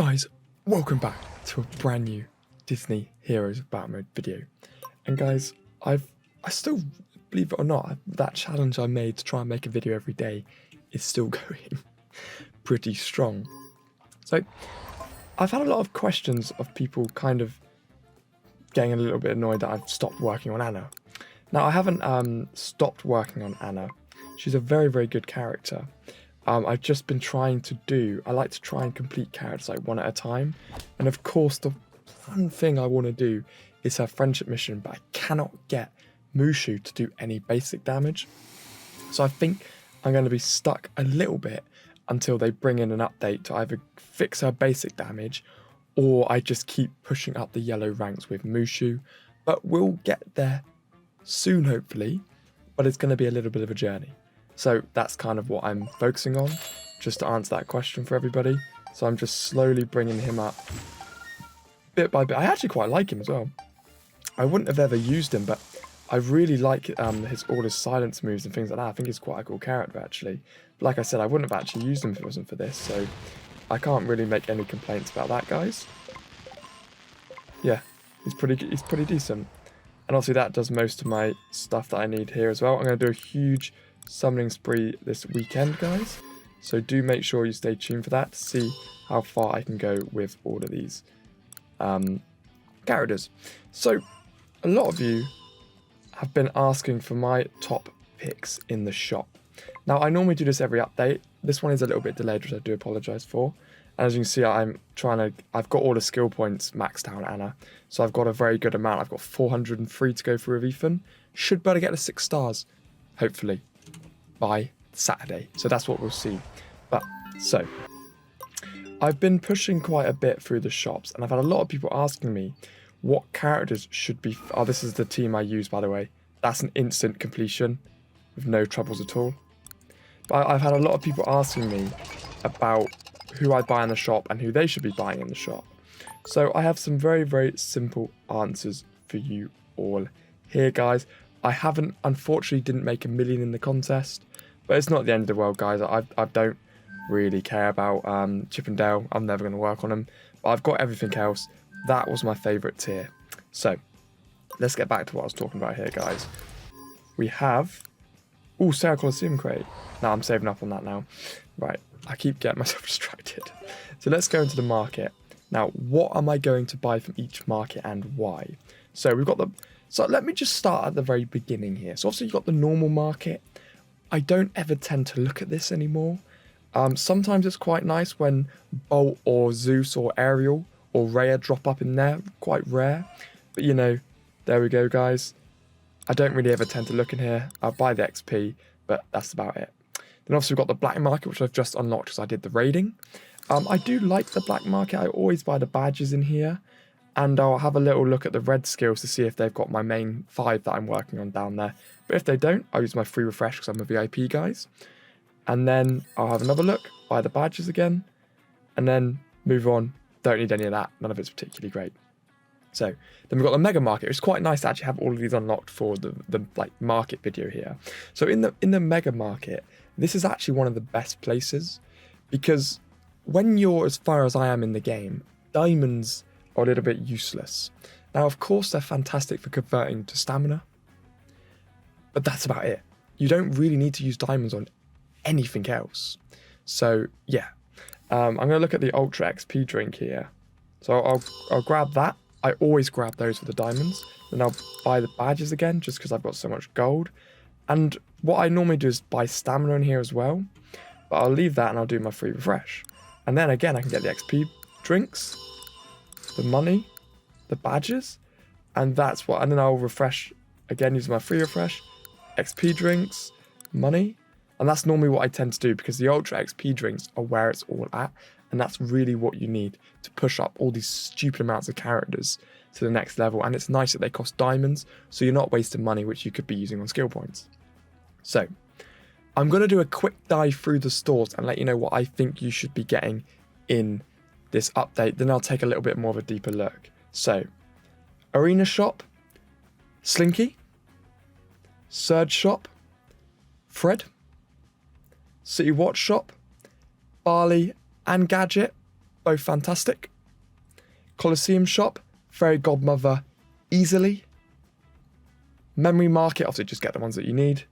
Guys, welcome back to a brand new Disney Heroes of Battle Mode video. And guys, I still, believe it or not, that challenge I made to try and make a video every day is still going pretty strong. So, I've had a lot of questions of people kind of getting a little bit annoyed that I've stopped working on Anna. Now, I haven't stopped working on Anna. She's a very, very good character. I've just been trying to I like to try and complete characters like one at a time. And of course, the one thing I want to do is her friendship mission, but I cannot get Mushu to do any basic damage. So I think I'm going to be stuck a little bit until they bring in an update to either fix her basic damage or I just keep pushing up the yellow ranks with Mushu. But we'll get there soon, hopefully, but it's going to be a little bit of a journey. So that's kind of what I'm focusing on, just to answer that question for everybody. So I'm just slowly bringing him up bit by bit. I actually quite like him as well. I wouldn't have ever used him, but I really like all his silence moves and things like that. I think he's quite a cool character, actually. But like I said, I wouldn't have actually used him if it wasn't for this, so I can't really make any complaints about that, guys. Yeah, he's pretty decent. And obviously that does most of my stuff that I need here as well. I'm going to do a huge summoning spree this weekend, guys, so do make sure you stay tuned for that to see how far I can go with all of these characters. So a lot of you have been asking for my top picks in the shop. Now I normally do this every update. This one is a little bit delayed, which I do apologize for. And as you can see, I've got all the skill points maxed out, Anna, so I've got a very good amount. I've got 403 to go through with Ethan. Should better get to 6 stars, hopefully, by Saturday. So that's what we'll see. But so I've been pushing quite a bit through the shops, and I've had a lot of people asking me what characters should be. Oh, this is the team I use, by the way. That's an instant completion with no troubles at all. But I've had a lot of people asking me about who I buy in the shop and who they should be buying in the shop. So I have some very, very simple answers for you all here, guys. I unfortunately didn't make 1 million in the contest, but it's not the end of the world, guys. I don't really care about Chip and Dale. I'm never going to work on them, but I've got everything else. That was my favourite tier. So let's get back to what I was talking about here, guys. We have Sarah Coliseum crate. Now I'm saving up on that now. Right, I keep getting myself distracted. So let's go into the market. Now, what am I going to buy from each market and why? So we've got So let me just start at the very beginning here. So obviously you've got the normal market. I don't ever tend to look at this anymore. Sometimes it's quite nice when Bolt or Zeus or Ariel or Rhea drop up in there. Quite rare. But you know, there we go, guys. I don't really ever tend to look in here. I'll buy the XP, but that's about it. Then obviously we've got the black market, which I've just unlocked because I did the raiding. I do like the black market. I always buy the badges in here. And I'll have a little look at the red skills to see if they've got my main 5 that I'm working on down there. But if they don't, I'll use my free refresh because I'm a VIP, guys. And then I'll have another look, buy the badges again, and then move on. Don't need any of that. None of it's particularly great. So then we've got the mega market. It's quite nice to actually have all of these unlocked for the like market video here. So in the mega market, this is actually one of the best places because when you're as far as I am in the game, diamonds are a little bit useless. Now, of course, they're fantastic for converting to stamina, but that's about it. You don't really need to use diamonds on anything else. So yeah, I'm going to look at the Ultra XP drink here. So I'll grab that. I always grab those for the diamonds. Then I'll buy the badges again just because I've got so much gold. And what I normally do is buy stamina in here as well. But I'll leave that and I'll do my free refresh. And then again, I can get the XP drinks, the money, the badges, and that's what. And then I'll refresh again using my free refresh, XP drinks, money, and that's normally what I tend to do because the Ultra XP drinks are where it's all at, and that's really what you need to push up all these stupid amounts of characters to the next level. And it's nice that they cost diamonds, so you're not wasting money which you could be using on skill points. So I'm going to do a quick dive through the stores and let you know what I think you should be getting in this update. Then I'll take a little bit more of a deeper look. So, Arena Shop, Slinky, Surge Shop, Fred, City Watch Shop, Barley and Gadget, both fantastic. Coliseum shop, fairy godmother, easily. Memory market, obviously just get the ones that you need.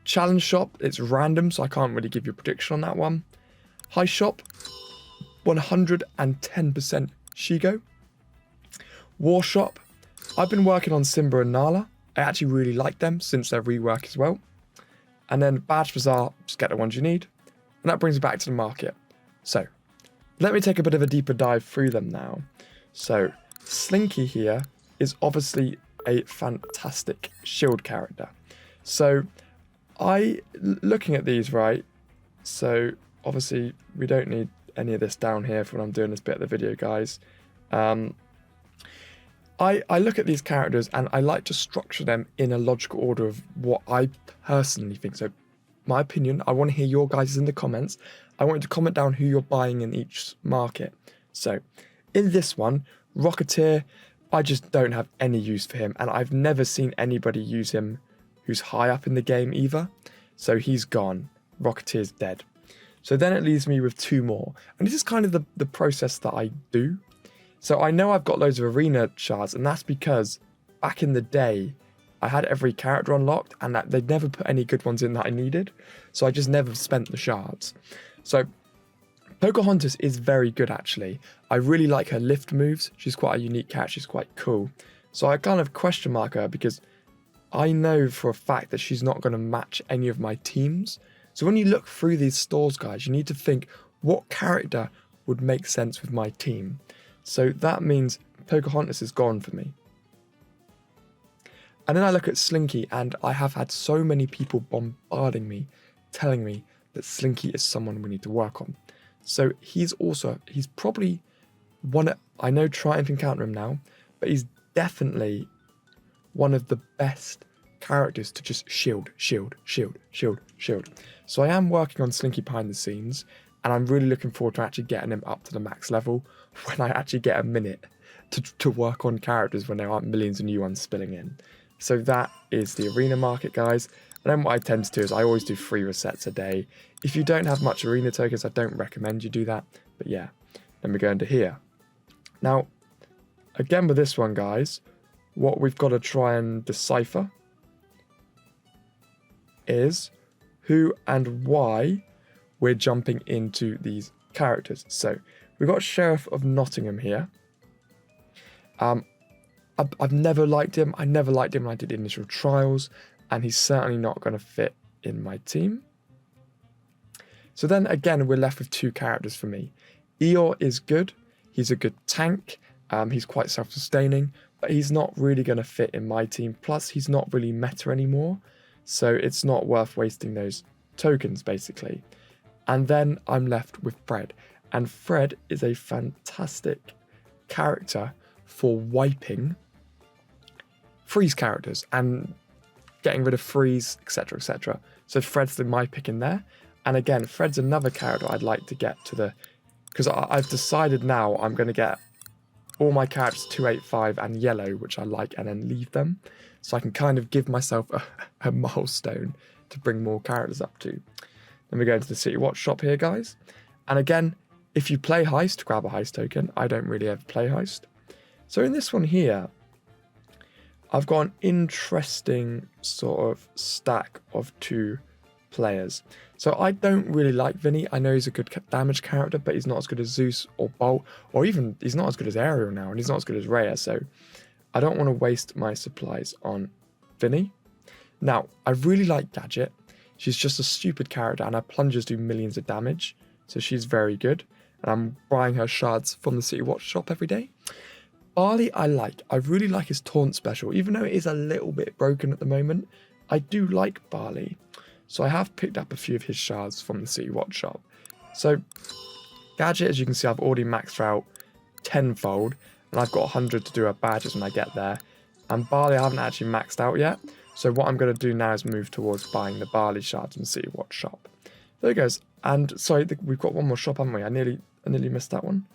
Challenge shop, it's random, so I can't really give you a prediction on that one. High shop, 110% Shigo. War shop, I've been working on Simba and Nala. I actually really like them since their rework as well. And then Badge Bazaar, just get the ones you need. And that brings me back to the market. So, let me take a bit of a deeper dive through them now. So, Slinky here is obviously a fantastic shield character. So, looking at these, right, so obviously we don't need any of this down here for when I'm doing this bit of the video, guys. I look at these characters and I like to structure them in a logical order of what I personally think. So, my opinion, I want to hear your guys in the comments. I want you to comment down who you're buying in each market. So, in this one, Rocketeer, I just don't have any use for him, and I've never seen anybody use him who's high up in the game either. So he's gone. Rocketeer's dead. So then it leaves me with two more. And this is kind of the process that I do. So I know I've got loads of arena shards, and that's because back in the day, I had every character unlocked, and that they'd never put any good ones in that I needed. So I just never spent the shards. So Pocahontas is very good, actually. I really like her lift moves. She's quite a unique character. She's quite cool. So I kind of question mark her because I know for a fact that she's not going to match any of my teams. So when you look through these stores, guys, you need to think what character would make sense with my team. So that means Pocahontas is gone for me. And then I look at Slinky, and I have had so many people bombarding me, telling me that Slinky is someone we need to work on. So he's probably one, I know Triumph can counter him now, but he's definitely one of the best characters to just shield. So I am working on Slinky behind the scenes, and I'm really looking forward to actually getting him up to the max level when I actually get a minute to work on characters when there aren't millions of new ones spilling in. So that is the arena market, guys. And then what I tend to do is I always do 3 resets a day. If you don't have much arena tokens, I don't recommend you do that. But yeah, then we go into here. Now, again with this one, guys, what we've got to try and decipher is who and why we're jumping into these characters. So we've got Sheriff of Nottingham here. I've never liked him. I never liked him when I did initial trials, and he's certainly not going to fit in my team. So then again, we're left with 2 characters for me. Eeyore is good. He's a good tank. He's quite self-sustaining, but he's not really going to fit in my team. Plus, he's not really meta anymore, so it's not worth wasting those tokens, basically. And then I'm left with Fred. And Fred is a fantastic character for wiping freeze characters and getting rid of freeze, etc, etc. So Fred's my pick in there. And again, Fred's another character I'd like to get to the... Because I've decided now I'm going to get all my characters 285 and yellow, which I like, and then leave them. So I can kind of give myself a milestone to bring more characters up to. Then we go into the City Watch shop here, guys. And again, if you play Heist, grab a Heist token. I don't really ever play Heist. So in this one here, I've got an interesting sort of stack of 2 players. So I don't really like Vinny. I know he's a good damage character, but he's not as good as Zeus or Bolt, or even he's not as good as Ariel now, and he's not as good as Rhea. So I don't want to waste my supplies on Vinny. Now, I really like Gadget. She's just a stupid character, and her plungers do millions of damage, so she's very good. And I'm buying her shards from the City Watch shop every day. Barley I like. I really like his taunt special, even though it is a little bit broken at the moment. I do like Barley. So I have picked up a few of his shards from the City Watch shop. So Gadget, as you can see, I've already maxed out tenfold, and I've got 100 to do her badges when I get there. And Barley I haven't actually maxed out yet. So what I'm going to do now is move towards buying the Barley shards from the City Watch shop. There it goes. And sorry, we've got one more shop, haven't we? I nearly missed that one.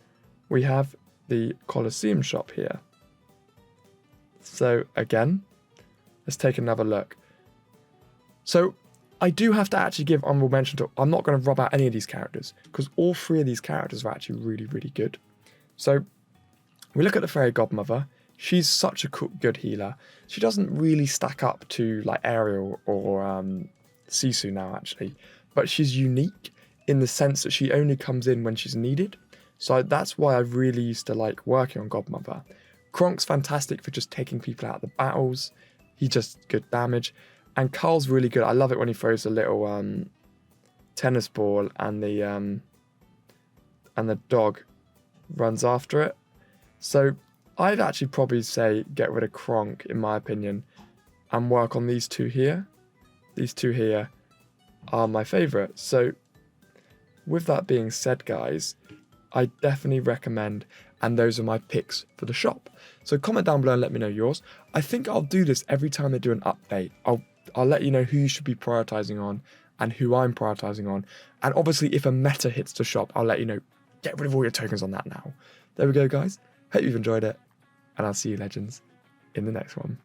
We have the Coliseum shop here. So again, let's take another look. So I do have to actually give honorable mention to, I'm not going to rub out any of these characters, because all 3 of these characters are actually really, really good. So we look at the Fairy Godmother. She's such a good healer. She doesn't really stack up to like Ariel or Sisu now, actually, but she's unique in the sense that she only comes in when she's needed. So that's why I really used to like working on Godmother. Kronk's fantastic for just taking people out of the battles. He just good damage. And Carl's really good. I love it when he throws a little tennis ball and the dog runs after it. So I'd actually probably say get rid of Kronk, in my opinion, and work on these 2 here. These 2 here are my favourite. So with that being said, guys, I definitely recommend, and those are my picks for the shop. So comment down below and let me know yours. I think I'll do this every time they do an update. I'll let you know who you should be prioritising on and who I'm prioritising on. And obviously if a meta hits the shop, I'll let you know, get rid of all your tokens on that now. There we go, guys. Hope you've enjoyed it, and I'll see you legends in the next one.